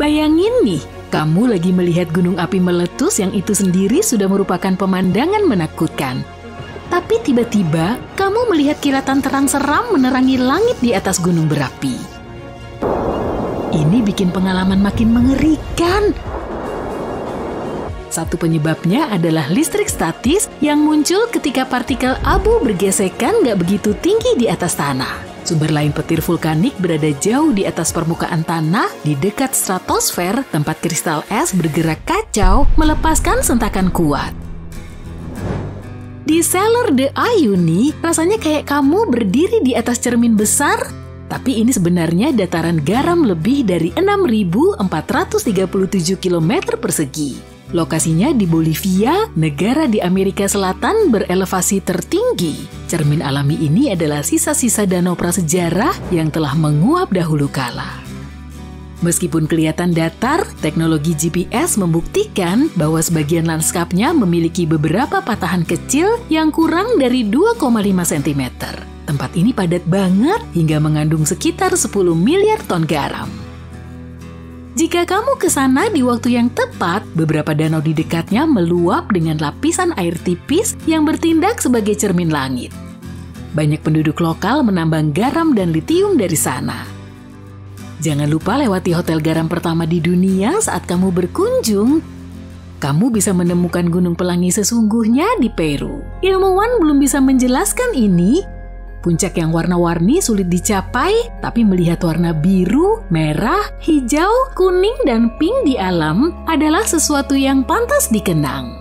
Bayangin nih, kamu lagi melihat gunung api meletus yang itu sendiri sudah merupakan pemandangan menakutkan. Tapi tiba-tiba, kamu melihat kilatan terang seram menerangi langit di atas gunung berapi. Ini bikin pengalaman makin mengerikan. Satu penyebabnya adalah listrik statis yang muncul ketika partikel abu bergesekan nggak begitu tinggi di atas tanah. Sumber lain petir vulkanik berada jauh di atas permukaan tanah di dekat stratosfer, tempat kristal es bergerak kacau melepaskan sentakan kuat. Di Salar de Uyuni, rasanya kayak kamu berdiri di atas cermin besar, tapi ini sebenarnya dataran garam lebih dari 6.437 km persegi. Lokasinya di Bolivia, negara di Amerika Selatan berelevasi tertinggi. Cermin alami ini adalah sisa-sisa danau prasejarah yang telah menguap dahulu kala. Meskipun kelihatan datar, teknologi GPS membuktikan bahwa sebagian lanskapnya memiliki beberapa patahan kecil yang kurang dari 2,5 cm. Tempat ini padat banget hingga mengandung sekitar 10 miliar ton garam. Jika kamu ke sana di waktu yang tepat, beberapa danau di dekatnya meluap dengan lapisan air tipis yang bertindak sebagai cermin langit. Banyak penduduk lokal menambang garam dan litium dari sana. Jangan lupa lewati hotel garam pertama di dunia saat kamu berkunjung. Kamu bisa menemukan gunung pelangi sesungguhnya di Peru. Ilmuwan belum bisa menjelaskan ini. Puncak yang warna-warni sulit dicapai, tapi melihat warna biru, merah, hijau, kuning, dan pink di alam adalah sesuatu yang pantas dikenang.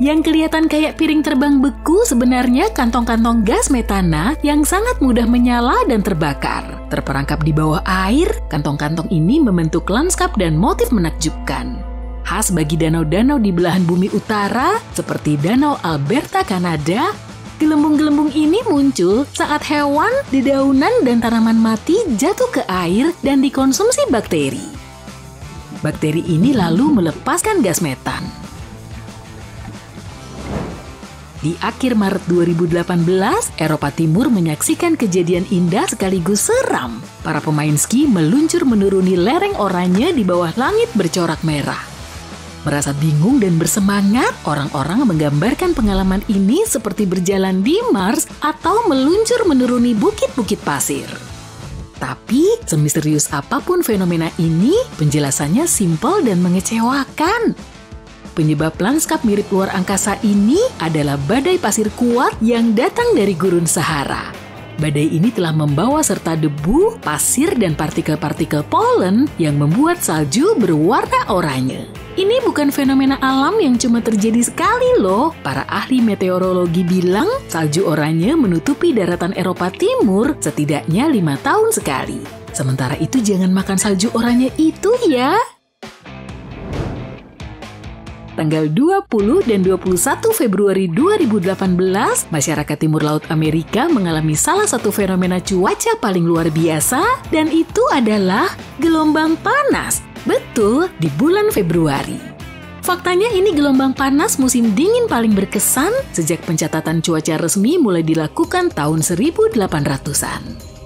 Yang kelihatan kayak piring terbang beku sebenarnya kantong-kantong gas metana yang sangat mudah menyala dan terbakar. Terperangkap di bawah air, kantong-kantong ini membentuk lanskap dan motif menakjubkan. Khas bagi danau-danau di belahan bumi utara, seperti Danau Alberta, Kanada, gelembung-gelembung ini muncul saat hewan, dedaunan, dan tanaman mati jatuh ke air dan dikonsumsi bakteri. Bakteri ini lalu melepaskan gas metan. Di akhir Maret 2018, Eropa Timur menyaksikan kejadian indah sekaligus seram. Para pemain ski meluncur menuruni lereng oranye di bawah langit bercorak merah. Merasa bingung dan bersemangat, orang-orang menggambarkan pengalaman ini seperti berjalan di Mars atau meluncur menuruni bukit-bukit pasir. Tapi, semisterius apapun fenomena ini, penjelasannya simpel dan mengecewakan. Penyebab lanskap mirip luar angkasa ini adalah badai pasir kuat yang datang dari gurun Sahara. Badai ini telah membawa serta debu, pasir, dan partikel-partikel polen yang membuat salju berwarna oranye. Ini bukan fenomena alam yang cuma terjadi sekali loh. Para ahli meteorologi bilang salju oranye menutupi daratan Eropa Timur setidaknya 5 tahun sekali. Sementara itu jangan makan salju oranye itu ya. Tanggal 20 dan 21 Februari 2018, masyarakat Timur Laut Amerika mengalami salah satu fenomena cuaca paling luar biasa, dan itu adalah gelombang panas. Betul, di bulan Februari. Faktanya ini gelombang panas musim dingin paling berkesan sejak pencatatan cuaca resmi mulai dilakukan tahun 1800-an.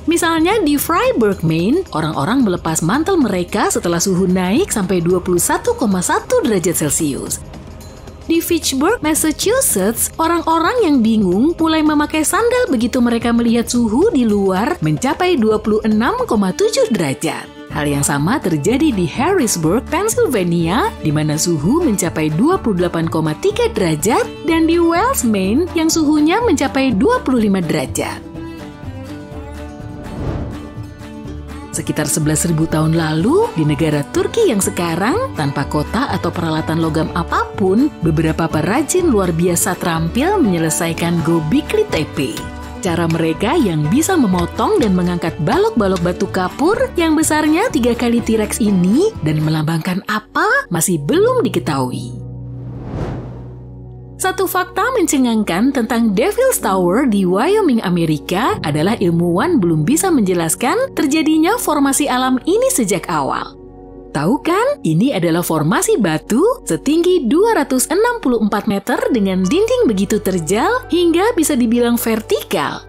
Misalnya di Freiburg, Maine, orang-orang melepas mantel mereka setelah suhu naik sampai 21,1 derajat Celcius. Di Fitchburg, Massachusetts, orang-orang yang bingung mulai memakai sandal begitu mereka melihat suhu di luar mencapai 26,7 derajat. Hal yang sama terjadi di Harrisburg, Pennsylvania, di mana suhu mencapai 28,3 derajat, dan di Wells, Maine, yang suhunya mencapai 25 derajat. Sekitar 11.000 tahun lalu, di negara Turki yang sekarang, tanpa kota atau peralatan logam apapun, beberapa perajin luar biasa terampil menyelesaikan Gobekli Tepe. Cara mereka yang bisa memotong dan mengangkat balok-balok batu kapur yang besarnya 3 kali T-Rex ini dan melambangkan apa masih belum diketahui. Satu fakta mencengangkan tentang Devil's Tower di Wyoming, Amerika adalah ilmuwan belum bisa menjelaskan terjadinya formasi alam ini sejak awal. Tahu kan, ini adalah formasi batu setinggi 264 meter dengan dinding begitu terjal hingga bisa dibilang vertikal.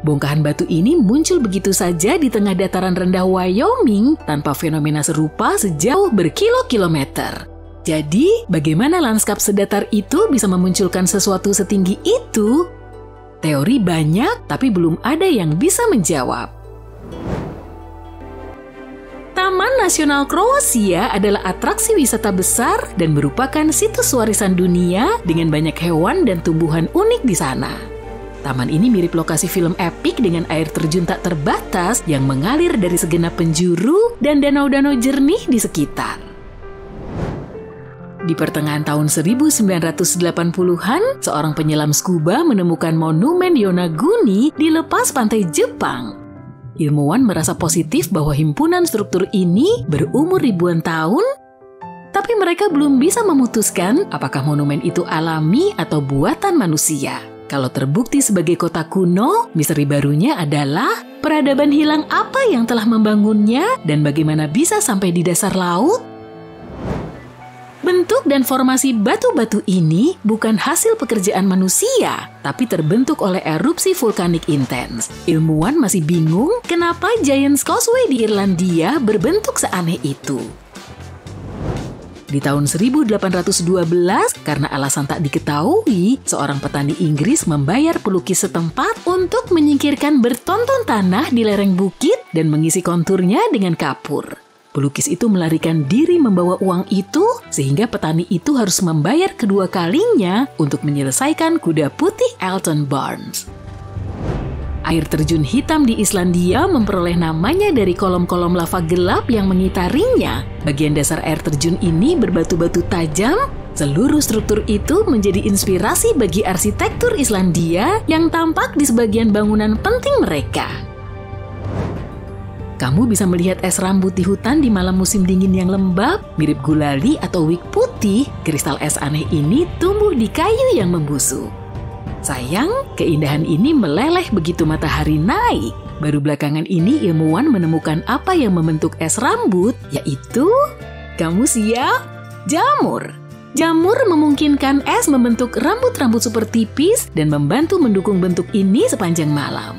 Bongkahan batu ini muncul begitu saja di tengah dataran rendah Wyoming tanpa fenomena serupa sejauh berkilo-kilometer. Jadi, bagaimana lanskap sedatar itu bisa memunculkan sesuatu setinggi itu? Teori banyak, tapi belum ada yang bisa menjawab. Taman Nasional Kroasia adalah atraksi wisata besar dan merupakan situs warisan dunia dengan banyak hewan dan tumbuhan unik di sana. Taman ini mirip lokasi film epik dengan air terjun tak terbatas yang mengalir dari segenap penjuru dan danau-danau jernih di sekitar. Di pertengahan tahun 1980-an, seorang penyelam scuba menemukan monumen Yonaguni di lepas pantai Jepang. Ilmuwan merasa positif bahwa himpunan struktur ini berumur ribuan tahun, tapi mereka belum bisa memutuskan apakah monumen itu alami atau buatan manusia. Kalau terbukti sebagai kota kuno, misteri barunya adalah peradaban hilang apa yang telah membangunnya dan bagaimana bisa sampai di dasar laut? Bentuk dan formasi batu-batu ini bukan hasil pekerjaan manusia, tapi terbentuk oleh erupsi vulkanik intens. Ilmuwan masih bingung kenapa Giant's Causeway di Irlandia berbentuk seaneh itu. Di tahun 1812, karena alasan tak diketahui, seorang petani Inggris membayar pelukis setempat untuk menyingkirkan bertonton tanah di lereng bukit dan mengisi konturnya dengan kapur. Pelukis itu melarikan diri membawa uang itu, sehingga petani itu harus membayar kedua kalinya untuk menyelesaikan kuda putih Alton Barnes. Air terjun hitam di Islandia memperoleh namanya dari kolom-kolom lava gelap yang mengitarinya. Bagian dasar air terjun ini berbatu-batu tajam. Seluruh struktur itu menjadi inspirasi bagi arsitektur Islandia yang tampak di sebagian bangunan penting mereka. Kamu bisa melihat es rambut di hutan di malam musim dingin yang lembab, mirip gulali atau wig putih. Kristal es aneh ini tumbuh di kayu yang membusuk. Sayang, keindahan ini meleleh begitu matahari naik. Baru belakangan ini ilmuwan menemukan apa yang membentuk es rambut, yaitu, kamu siap? Jamur. Jamur memungkinkan es membentuk rambut-rambut super tipis dan membantu mendukung bentuk ini sepanjang malam.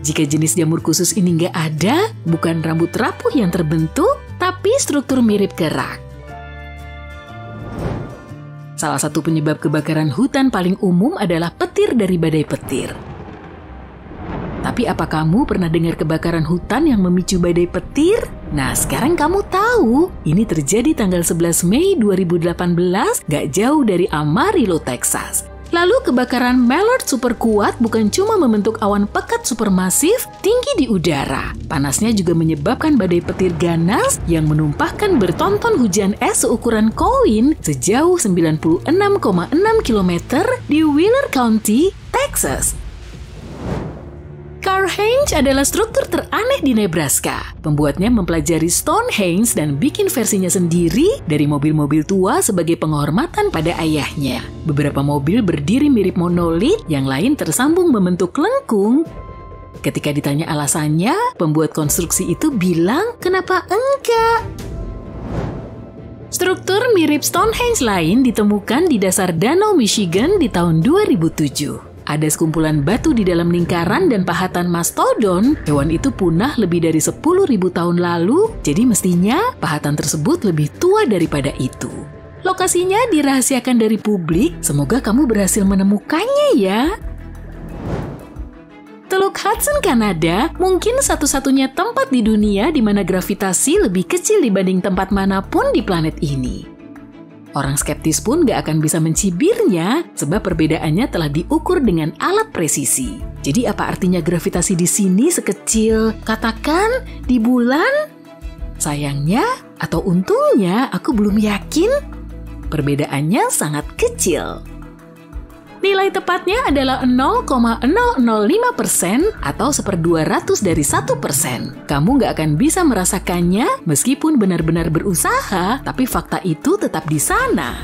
Jika jenis jamur khusus ini nggak ada, bukan rambut rapuh yang terbentuk, tapi struktur mirip kerak. Salah satu penyebab kebakaran hutan paling umum adalah petir dari badai petir. Tapi apa kamu pernah dengar kebakaran hutan yang memicu badai petir? Nah, sekarang kamu tahu. Ini terjadi tanggal 11 Mei 2018, gak jauh dari Amarillo, Texas. Lalu kebakaran Mallard super kuat bukan cuma membentuk awan pekat supermasif tinggi di udara. Panasnya juga menyebabkan badai petir ganas yang menumpahkan bertonton hujan es seukuran koin sejauh 96,6 km di Wheeler County, Texas. Carhenge adalah struktur teraneh di Nebraska. Pembuatnya mempelajari Stonehenge dan bikin versinya sendiri dari mobil-mobil tua sebagai penghormatan pada ayahnya. Beberapa mobil berdiri mirip monolit, yang lain tersambung membentuk lengkung. Ketika ditanya alasannya, pembuat konstruksi itu bilang, "Kenapa enggak?" Struktur mirip Stonehenge lain ditemukan di dasar Danau Michigan di tahun 2007. Ada sekumpulan batu di dalam lingkaran dan pahatan mastodon. Hewan itu punah lebih dari 10.000 tahun lalu, jadi mestinya pahatan tersebut lebih tua daripada itu. Lokasinya dirahasiakan dari publik, semoga kamu berhasil menemukannya ya. Teluk Hudson, Kanada, mungkin satu-satunya tempat di dunia di mana gravitasi lebih kecil dibanding tempat manapun di planet ini. Orang skeptis pun gak akan bisa mencibirnya sebab perbedaannya telah diukur dengan alat presisi. Jadi apa artinya gravitasi di sini sekecil, katakan, di bulan? Sayangnya atau untungnya aku belum yakin. Perbedaannya sangat kecil. Nilai tepatnya adalah 0,005% atau 1/200 dari 1%. Kamu nggak akan bisa merasakannya meskipun benar-benar berusaha, tapi fakta itu tetap di sana.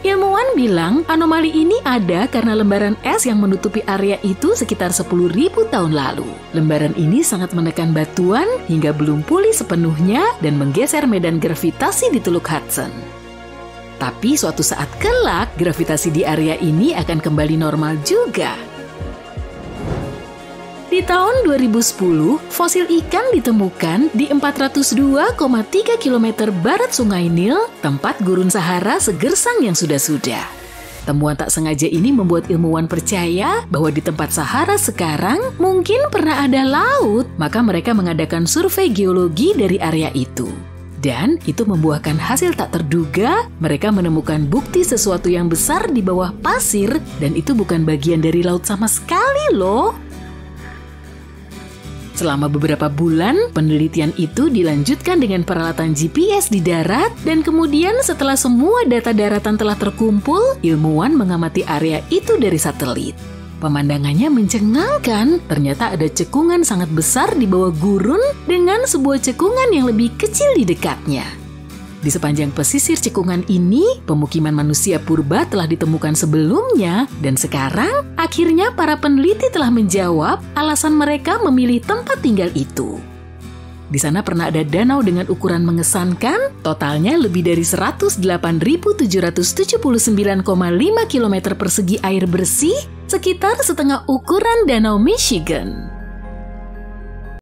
Ilmuwan bilang anomali ini ada karena lembaran es yang menutupi area itu sekitar 10.000 tahun lalu. Lembaran ini sangat menekan batuan hingga belum pulih sepenuhnya dan menggeser medan gravitasi di Teluk Hudson. Tapi suatu saat kelak, gravitasi di area ini akan kembali normal juga. Di tahun 2010, fosil ikan ditemukan di 402,3 km barat Sungai Nil, tempat gurun Sahara segersang yang sudah-sudah. Temuan tak sengaja ini membuat ilmuwan percaya bahwa di tempat Sahara sekarang mungkin pernah ada laut, maka mereka mengadakan survei geologi dari area itu. Dan itu membuahkan hasil tak terduga, mereka menemukan bukti sesuatu yang besar di bawah pasir, dan itu bukan bagian dari laut sama sekali loh. Selama beberapa bulan, penelitian itu dilanjutkan dengan peralatan GPS di darat, dan kemudian setelah semua data daratan telah terkumpul, ilmuwan mengamati area itu dari satelit. Pemandangannya mencengangkan, ternyata ada cekungan sangat besar di bawah gurun dengan sebuah cekungan yang lebih kecil di dekatnya. Di sepanjang pesisir cekungan ini, pemukiman manusia purba telah ditemukan sebelumnya, dan sekarang akhirnya para peneliti telah menjawab alasan mereka memilih tempat tinggal itu. Di sana pernah ada danau dengan ukuran mengesankan, totalnya lebih dari 108.779,5 km persegi air bersih, sekitar setengah ukuran Danau Michigan.